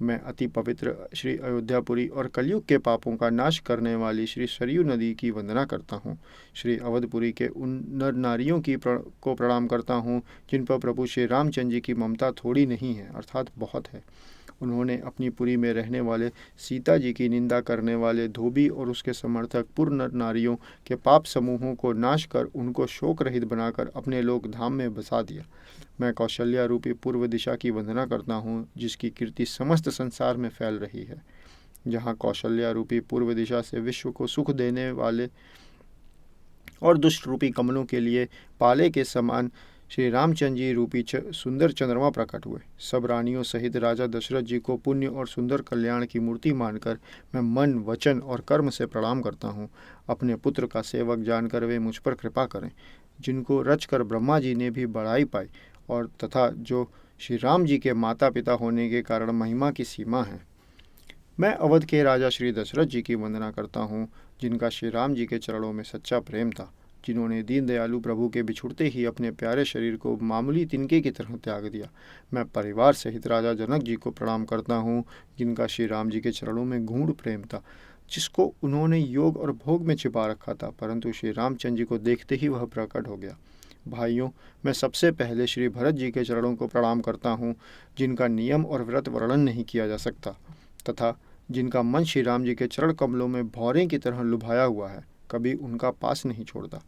मैं अति पवित्र श्री अयोध्यापुरी और कलयुग के पापों का नाश करने वाली श्री सरयू नदी की वंदना करता हूँ। श्री अवधपुरी के उन नर नारियों को प्रणाम करता हूँ जिन पर प्रभु श्री रामचंद्र जी की ममता थोड़ी नहीं है, अर्थात बहुत है। उन्होंने अपनी पुरी में रहने वाले सीता जी की निंदा करने वाले धोबी और उसके समर्थक पुर नर नारियों के पाप समूहों को नाश कर उनको शोक रहित बनाकर अपने लोक धाम में बसा दिया। मैं कौशल्या रूपी पूर्व दिशा की वंदना करता हूँ, जिसकी कीर्ति समस्त संसार में फैल रही है। जहाँ कौशल्या रूपी पूर्व दिशा से विश्व को सुख देने वाले और दुष्ट रूपी कमलों के लिए पाले के समान श्री रामचंद्र जी रूपी सुंदर चंद्रमा प्रकट हुए। सब रानियों सहित राजा दशरथ जी को पुण्य और सुंदर कल्याण की मूर्ति मानकर मैं मन, वचन और कर्म से प्रणाम करता हूँ। अपने पुत्र का सेवक जानकर वे मुझ पर कृपा करें, जिनको रचकर ब्रह्मा जी ने भी बड़ाई पाई और तथा जो श्री राम जी के माता पिता होने के कारण महिमा की सीमा है। मैं अवध के राजा श्री दशरथ जी की वंदना करता हूँ, जिनका श्री राम जी के चरणों में सच्चा प्रेम था, जिन्होंने दीन दयालु प्रभु के बिछुड़ते ही अपने प्यारे शरीर को मामूली तिनके की तरह त्याग दिया। मैं परिवार सहित राजा जनक जी को प्रणाम करता हूँ, जिनका श्री राम जी के चरणों में गूढ़ प्रेम था, जिसको उन्होंने योग और भोग में छिपा रखा था, परंतु श्री रामचंद्र जी को देखते ही वह प्रकट हो गया। भाइयों, मैं सबसे पहले श्री भरत जी के चरणों को प्रणाम करता हूँ, जिनका नियम और व्रत वर्णन नहीं किया जा सकता तथा जिनका मन श्री राम जी के चरण कमलों में भौरे की तरह लुभाया हुआ है, कभी उनका पास नहीं छोड़ता।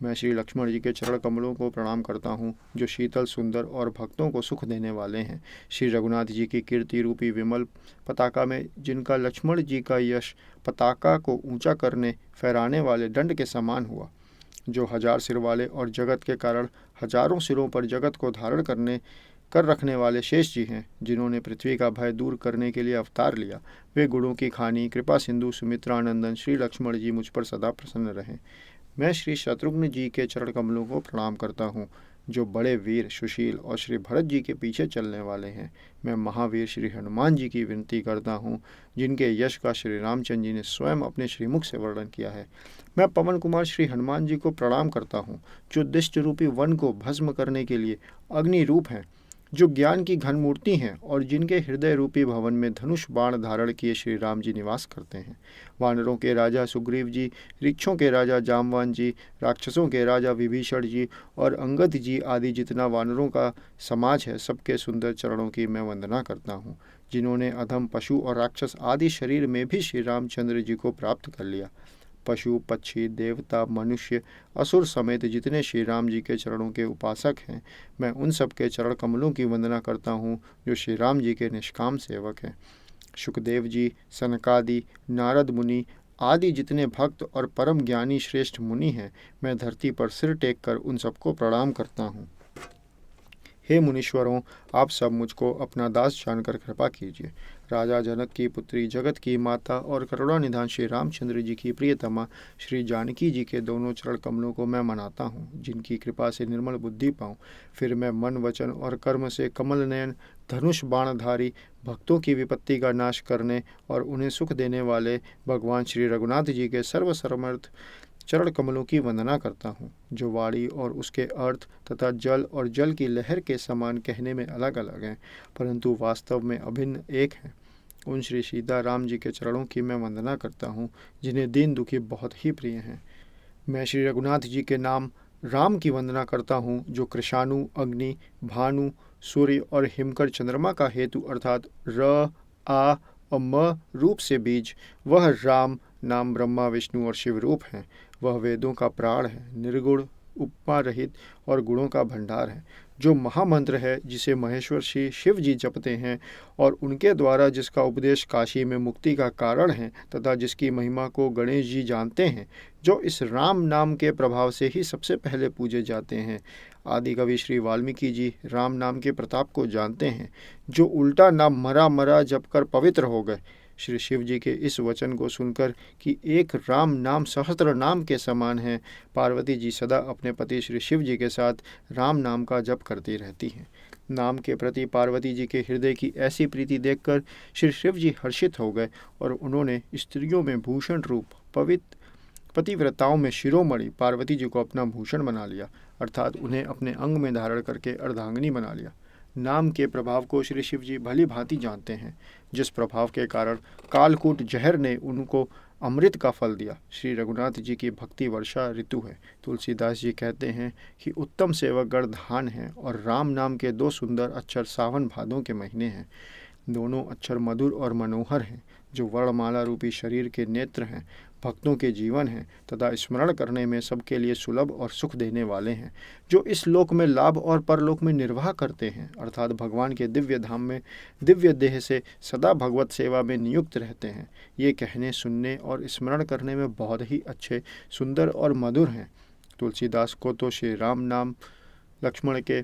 मैं श्री लक्ष्मण जी के चरण कमलों को प्रणाम करता हूँ, जो शीतल, सुंदर और भक्तों को सुख देने वाले हैं। श्री रघुनाथ जी की कीर्ति रूपी विमल पताका में जिनका लक्ष्मण जी का यश पताका को ऊंचा करने फहराने वाले दंड के समान हुआ, जो 1000 सिर वाले और जगत के कारण हजारों सिरों पर जगत को धारण कर रखने वाले शेष जी हैं, जिन्होंने पृथ्वी का भय दूर करने के लिए अवतार लिया। वे गुणों की खानी, कृपा सिंधु, सुमित्रानंदन श्री लक्ष्मण जी मुझ पर सदा प्रसन्न रहें। मैं श्री शत्रुघ्न जी के चरण कमलों को प्रणाम करता हूँ, जो बड़े वीर, सुशील और श्री भरत जी के पीछे चलने वाले हैं। मैं महावीर श्री हनुमान जी की विनती करता हूँ, जिनके यश का श्री रामचंद्र जी ने स्वयं अपने श्रीमुख से वर्णन किया है। मैं पवन कुमार श्री हनुमान जी को प्रणाम करता हूँ, जो दिष्ट रूपी वन को भस्म करने के लिए अग्नि रूप हैं, जो ज्ञान की घन मूर्ति हैं और जिनके हृदय रूपी भवन में धनुष बाण धारण किए श्री राम जी निवास करते हैं। वानरों के राजा सुग्रीव जी, वृक्षों के राजा जामवान जी, राक्षसों के राजा विभीषण जी और अंगद जी आदि जितना वानरों का समाज है, सबके सुंदर चरणों की मैं वंदना करता हूँ, जिन्होंने अधम, पशु और राक्षस आदि शरीर में भी श्री रामचंद्र जी को प्राप्त कर लिया। पशु, पक्षी, देवता, मनुष्य, असुर समेत जितने श्री राम जी के चरणों के उपासक हैं, मैं उन सब के चरण कमलों की वंदना करता हूँ, जो श्री राम जी के निष्काम सेवक हैं। सुखदेव जी, सनकादि, नारद मुनि आदि जितने भक्त और परम ज्ञानी श्रेष्ठ मुनि हैं, मैं धरती पर सिर टेक कर उन सबको प्रणाम करता हूँ। हे मुनीश्वरों, आप सब मुझको अपना दास जानकर कृपा कीजिए। राजा जनक की पुत्री, जगत की माता और करुणा निधान श्री रामचंद्र जी की प्रियतमा श्री जानकी जी के दोनों चरण कमलों को मैं मनाता हूँ, जिनकी कृपा से निर्मल बुद्धि पाऊँ। फिर मैं मन, वचन और कर्म से कमल नयन, धनुष बाणधारी, भक्तों की विपत्ति का नाश करने और उन्हें सुख देने वाले भगवान श्री रघुनाथ जी के सर्वसमर्थ चरण कमलों की वंदना करता हूँ, जो वाणी और उसके अर्थ तथा जल और जल की लहर के समान कहने में अलग अलग हैं, परंतु वास्तव में अभिन्न एक हैं। उन श्री सीता राम जी के चरणों की मैं वंदना करता हूँ, जिन्हें दीन दुखी बहुत ही प्रिय हैं। मैं श्री रघुनाथ जी के नाम राम की वंदना करता हूँ, जो कृषाणु, अग्नि, भानु, सूर्य और हिमकर चंद्रमा का हेतु अर्थात र, आ और म रूप से बीज, वह राम नाम ब्रह्मा, विष्णु और शिव रूप हैं। वह वेदों का प्राण है, निर्गुण, उपमा रहित और गुणों का भंडार है, जो महामंत्र है जिसे महेश्वर श्री शिव जी जपते हैं और उनके द्वारा जिसका उपदेश काशी में मुक्ति का कारण है तथा जिसकी महिमा को गणेश जी जानते हैं, जो इस राम नाम के प्रभाव से ही सबसे पहले पूजे जाते हैं। आदि कवि श्री वाल्मीकि जी राम नाम के प्रताप को जानते हैं, जो उल्टा नाम मरा मरा जपकर पवित्र हो गए। श्री शिव जी के इस वचन को सुनकर कि एक राम नाम सहस्त्र नाम के समान है, पार्वती जी सदा अपने पति श्री शिव जी के साथ राम नाम का जप करती रहती हैं। नाम के प्रति पार्वती जी के हृदय की ऐसी प्रीति देखकर श्री शिव जी हर्षित हो गए और उन्होंने स्त्रियों में भूषण रूप पवित्र पतिव्रताओं में शिरोमणि पार्वती जी को अपना भूषण बना लिया, अर्थात उन्हें अपने अंग में धारण करके अर्धांगिनी बना लिया। नाम के प्रभाव को श्री शिव जी भली भांति जानते हैं, जिस प्रभाव के कारण कालकूट जहर ने उनको अमृत का फल दिया। श्री रघुनाथ जी की भक्ति वर्षा ऋतु है। तुलसीदास जी कहते हैं कि उत्तम सेवक गण धान है और राम नाम के 2 सुंदर अक्षर सावन भादों के महीने हैं। दोनों अक्षर मधुर और मनोहर हैं, जो वर्णमाला रूपी शरीर के नेत्र हैं, भक्तों के जीवन हैं तथा स्मरण करने में सबके लिए सुलभ और सुख देने वाले हैं, जो इस लोक में लाभ और परलोक में निर्वाह करते हैं, अर्थात भगवान के दिव्य धाम में दिव्य देह से सदा भगवत सेवा में नियुक्त रहते हैं। ये कहने सुनने और स्मरण करने में बहुत ही अच्छे, सुंदर और मधुर हैं। तुलसीदास को तो श्री राम नाम लक्ष्मण के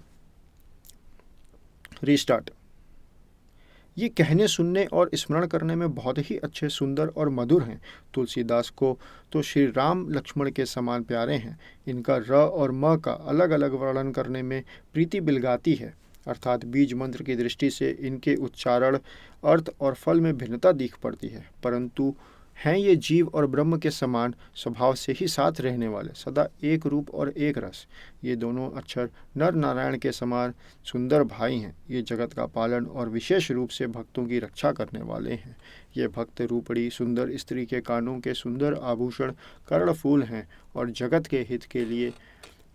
रीस्टार्ट ये कहने सुनने और स्मरण करने में बहुत ही अच्छे, सुंदर और मधुर हैं। तुलसीदास को तो श्री राम लक्ष्मण के समान प्यारे हैं। इनका र और म का अलग अलग वर्णन करने में प्रीति बिलगाती है, अर्थात बीज मंत्र की दृष्टि से इनके उच्चारण, अर्थ और फल में भिन्नता दिख पड़ती है, परंतु हैं ये जीव और ब्रह्म के समान स्वभाव से ही साथ रहने वाले, सदा एक रूप और एक रस। ये दोनों अक्षर नर नारायण के समान सुंदर भाई हैं। ये जगत का पालन और विशेष रूप से भक्तों की रक्षा करने वाले हैं। ये भक्त रूपड़ी सुंदर स्त्री के कानों के सुंदर आभूषण कर्णफूल हैं और जगत के हित के लिए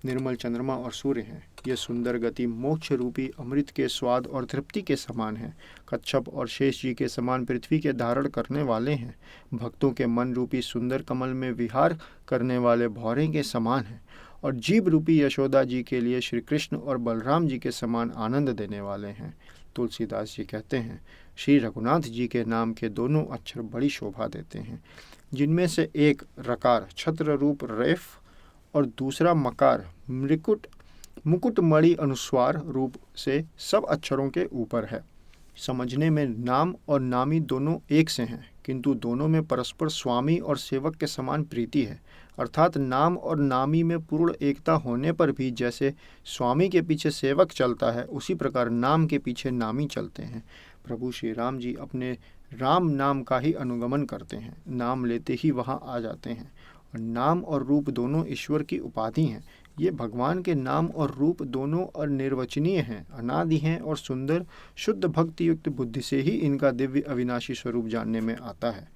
निर्मल चंद्रमा और सूर्य हैं। यह सुंदर गति मोक्ष रूपी अमृत के स्वाद और तृप्ति के समान है। कच्छप और शेष जी के समान पृथ्वी के धारण करने वाले हैं। भक्तों के मन रूपी सुंदर कमल में विहार करने वाले भौरे के समान हैं और जीव रूपी यशोदा जी के लिए श्री कृष्ण और बलराम जी के समान आनंद देने वाले हैं। तुलसीदास जी कहते हैं, श्री रघुनाथ जी के नाम के दोनों अक्षर बड़ी शोभा देते हैं, जिनमें से एक रकार छत्र रूप रेफ और दूसरा मकार मुकुटमणि अनुस्वार रूप से सब अक्षरों के ऊपर है। समझने में नाम और नामी दोनों एक से हैं, किंतु दोनों में परस्पर स्वामी और सेवक के समान प्रीति है, अर्थात नाम और नामी में पूर्ण एकता होने पर भी जैसे स्वामी के पीछे सेवक चलता है, उसी प्रकार नाम के पीछे नामी चलते हैं। प्रभु श्री राम जी अपने राम नाम का ही अनुगमन करते हैं, नाम लेते ही वहाँ आ जाते हैं। और नाम और रूप दोनों ईश्वर की उपाधि हैं। ये भगवान के नाम और रूप दोनों अनिर्वचनीय हैं, अनादि हैं और सुंदर। शुद्ध भक्ति युक्त बुद्धि से ही इनका दिव्य अविनाशी स्वरूप जानने में आता है।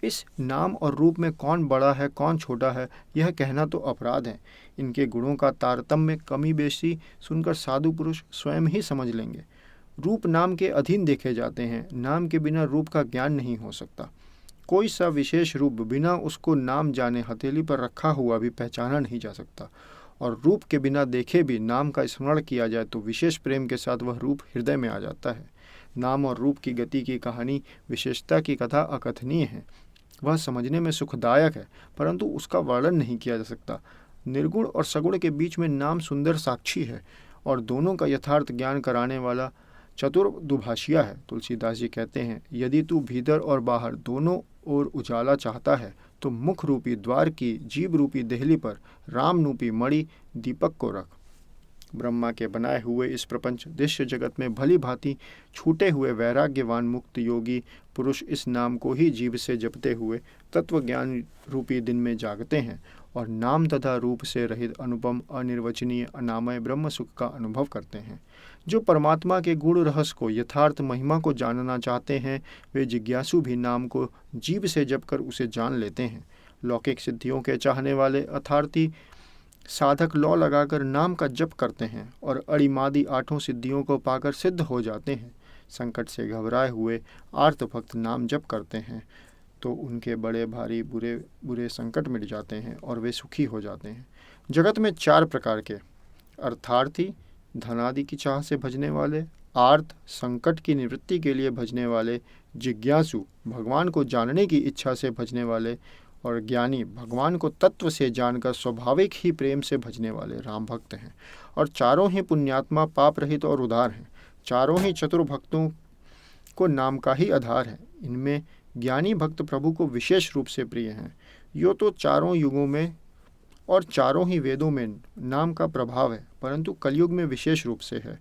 इस नाम और रूप में कौन बड़ा है कौन छोटा है, यह कहना तो अपराध है। इनके गुणों का तारतम्य कमी बेशी सुनकर साधु पुरुष स्वयं ही समझ लेंगे। रूप नाम के अधीन देखे जाते हैं, नाम के बिना रूप का ज्ञान नहीं हो सकता। कोई सा विशेष रूप बिना उसको नाम जाने हथेली पर रखा हुआ भी पहचाना नहीं जा सकता, और रूप के बिना देखे भी नाम का स्मरण किया जाए तो विशेष प्रेम के साथ वह रूप हृदय में आ जाता है। नाम और रूप की गति की कहानी, विशेषता की कथा अकथनीय है। वह समझने में सुखदायक है, परंतु उसका वर्णन नहीं किया जा सकता। निर्गुण और सगुण के बीच में नाम सुंदर साक्षी है और दोनों का यथार्थ ज्ञान कराने वाला चतुर दुभाषिया है। तुलसीदास जी कहते हैं, यदि तू भीतर और बाहर दोनों ओर उजाला चाहता है तो मुख रूपी द्वार की जीव रूपी देहली पर राम रूपी मणि दीपक को रख। ब्रह्मा के बनाए हुए इस प्रपंच दृश्य जगत में भली भांति छूटे हुए वैराग्यवान मुक्त योगी पुरुष इस नाम को ही जीव से जपते हुए तत्व ज्ञान रूपी दिन में जागते हैं और नाम तथा रूप से रहित अनुपम अनिर्वचनीय अनामय ब्रह्म सुख का अनुभव करते हैं। जो परमात्मा के गुण रहस्य को, यथार्थ महिमा को जानना चाहते हैं, वे जिज्ञासु भी नाम को जीव से जपकर उसे जान लेते हैं। लौकिक सिद्धियों के चाहने वाले अर्थार्थी साधक लौ लगाकर नाम का जप करते हैं और अड़िमादि 8 सिद्धियों को पाकर सिद्ध हो जाते हैं। संकट से घबराए हुए आर्त भक्त नाम जप करते हैं तो उनके बड़े भारी बुरे बुरे संकट मिट जाते हैं और वे सुखी हो जाते हैं। जगत में 4 प्रकार के अर्थार्थी, धनादि की चाह से भजने वाले, आर्त संकट की निवृत्ति के लिए भजने वाले, जिज्ञासु भगवान को जानने की इच्छा से भजने वाले, और ज्ञानी भगवान को तत्व से जानकर स्वाभाविक ही प्रेम से भजने वाले राम भक्त हैं। और चारों ही पुण्यात्मा, पाप रहित और उदार हैं। चारों ही चतुर भक्तों को नाम का ही आधार है। इनमें ज्ञानी भक्त प्रभु को विशेष रूप से प्रिय हैं। यो तो चारों युगों में और चारों ही वेदों में नाम का प्रभाव है, परंतु कलयुग में विशेष रूप से है।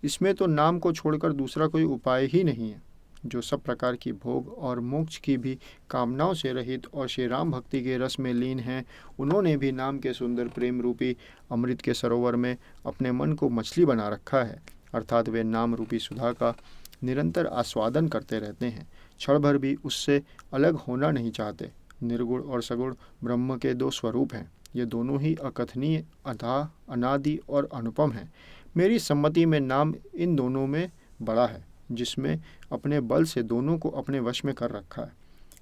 इसमें तो नाम को छोड़कर दूसरा कोई उपाय ही नहीं है। जो सब प्रकार की भोग और मोक्ष की भी कामनाओं से रहित और श्री राम भक्ति के रस में लीन हैं, उन्होंने भी नाम के सुंदर प्रेम रूपी अमृत के सरोवर में अपने मन को मछली बना रखा है, अर्थात वे नाम रूपी सुधा का निरंतर आस्वादन करते रहते हैं, क्षण भर भी उससे अलग होना नहीं चाहते। निर्गुण और सगुण ब्रह्म के दो स्वरूप हैं। ये दोनों ही अकथनीय, अथाह, अनादि और अनुपम हैं। मेरी सम्मति में नाम इन दोनों में बड़ा है, जिसमें अपने बल से दोनों को अपने वश में कर रखा है।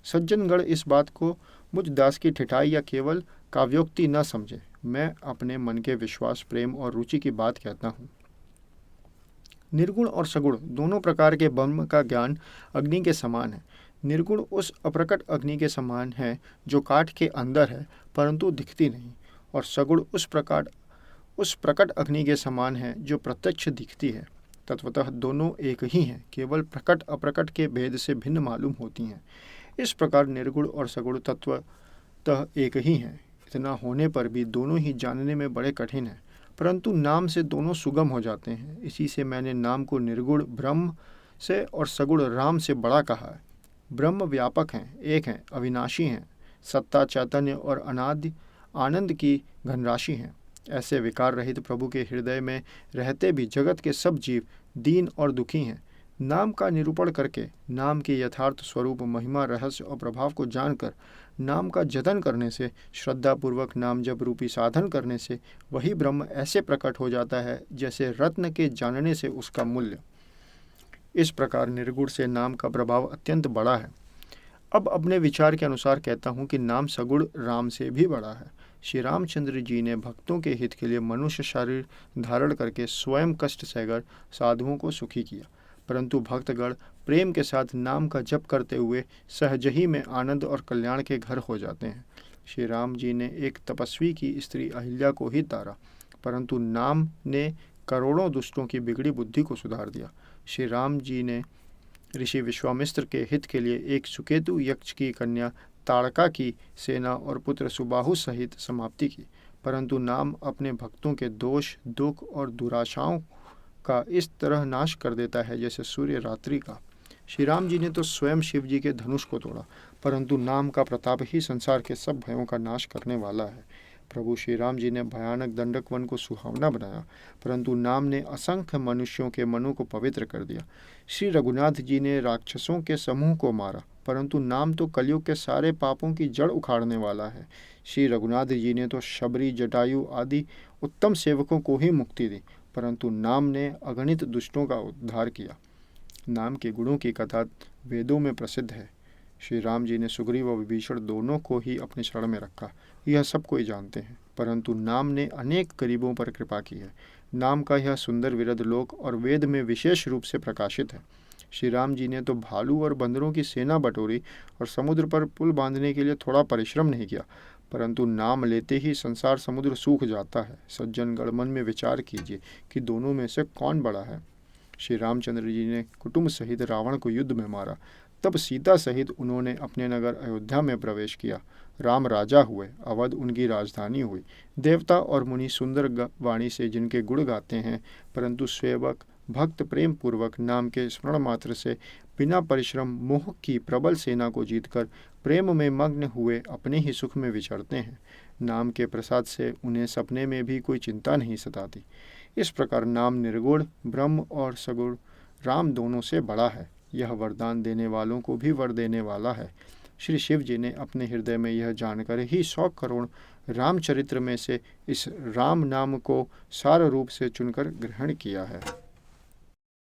सज्जनगण इस बात को मुझ दास की ठिठाई या केवल काव्योक्ति न समझे। मैं अपने मन के विश्वास, प्रेम और रुचि की बात कहता हूँ। निर्गुण और सगुण दोनों प्रकार के ब्रह्म का ज्ञान अग्नि के समान है। निर्गुण उस अप्रकट अग्नि के समान है जो काठ के अंदर है परंतु दिखती नहीं, और सगुण उस प्रकट अग्नि के समान है जो प्रत्यक्ष दिखती है। तत्वतः दोनों एक ही हैं, केवल प्रकट अप्रकट के भेद से भिन्न मालूम होती हैं। इस प्रकार निर्गुण और सगुण तत्वतः एक ही हैं। इतना होने पर भी दोनों ही जानने में बड़े कठिन हैं, परंतु नाम से दोनों सुगम हो जाते हैं। इसी से मैंने नाम को निर्गुण ब्रह्म से और सगुण राम से बड़ा कहा है। ब्रह्म व्यापक हैं, एक हैं, अविनाशी हैं, सत्ता, चैतन्य और अनादि आनंद की घनराशि हैं। ऐसे विकार रहित प्रभु के हृदय में रहते भी जगत के सब जीव दीन और दुखी हैं। नाम का निरूपण करके, नाम के यथार्थ स्वरूप, महिमा, रहस्य और प्रभाव को जानकर, नाम का जतन करने से, श्रद्धापूर्वक नाम जप रूपी साधन करने से वही ब्रह्म ऐसे प्रकट हो जाता है जैसे रत्न के जानने से उसका मूल्य। इस प्रकार निर्गुण से नाम का प्रभाव अत्यंत बड़ा है। अब अपने विचार के अनुसार कहता हूँ कि नाम सगुण राम से भी बड़ा है। श्री रामचंद्र जी ने भक्तों के हित के लिए मनुष्य शरीर धारण करके स्वयं कष्ट सहकर साधुओं को सुखी किया, परंतु भक्तगण प्रेम के साथ नाम का जप करते हुए सहज ही में आनंद और कल्याण के घर हो जाते हैं। श्री राम जी ने एक तपस्वी की स्त्री अहिल्या को ही तारा, परंतु नाम ने करोड़ों दुष्टों की बिगड़ी बुद्धि को सुधार दिया। श्री राम जी ने ऋषि विश्वामित्र के हित के लिए एक सुकेतु यक्ष की कन्या ताड़का की सेना और पुत्र सुबाहु सहित समाप्ति की, परंतु नाम अपने भक्तों के दोष, दुख और दुराशाओं का इस तरह नाश कर देता है जैसे सूर्य रात्रि का। श्री राम जी ने तो स्वयं शिव जी के धनुष को तोड़ा, परंतु नाम का प्रताप ही संसार के सब भयों का नाश करने वाला है। प्रभु श्री राम जी ने भयानक दंडक वन को सुहावना बनाया, परंतु नाम ने असंख्य मनुष्यों के मनों को पवित्र कर दिया। श्री रघुनाथ जी ने राक्षसों के समूह को मारा, परंतु नाम तो कलयुग के सारे पापों की जड़ उखाड़ने वाला है। श्री रघुनाथ जी ने तो शबरी, जटायु आदि उत्तम सेवकों को ही मुक्ति दी, परंतु नाम ने अगणित दुष्टों का उद्धार किया। नाम के गुणों की कथा वेदों में प्रसिद्ध है। श्री राम जी ने सुग्रीव और विभीषण दोनों को ही अपने शरण में रखा, यह सब कोई जानते हैं, परंतु नाम ने अनेक गरीबों पर कृपा की है। नाम का यह सुंदर विरध लोक और वेद में विशेष रूप से प्रकाशित है। श्री राम जी ने तो भालू और बंदरों की सेना बटोरी और समुद्र पर पुल बांधने के लिए थोड़ा परिश्रम नहीं किया, परंतु नाम लेते ही संसार समुद्र सूख जाता है। सज्जनगण, मन में विचार कीजिए कि दोनों में से कौन बड़ा है। श्री रामचंद्र जी ने कुटुंब सहित रावण को युद्ध में मारा, तब सीता सहित उन्होंने अपने नगर अयोध्या में प्रवेश किया। राम राजा हुए, अवध उनकी राजधानी हुई। देवता और मुनि सुंदर वाणी से जिनके गुण गाते हैं, परंतु सेवक भक्त प्रेम पूर्वक नाम के स्मरण मात्र से बिना परिश्रम मोह की प्रबल सेना को जीतकर प्रेम में मग्न हुए अपने ही सुख में विचरते हैं। नाम के प्रसाद से उन्हें सपने में भी कोई चिंता नहीं सताती। इस प्रकार नाम निर्गुण ब्रह्म और सगुण राम दोनों से बड़ा है। यह वरदान देने वालों को भी वर देने वाला है। श्री शिव जी ने अपने हृदय में यह जानकर ही 100 करोड़ रामचरित्र में से इस राम नाम को सार रूप से चुनकर ग्रहण किया है।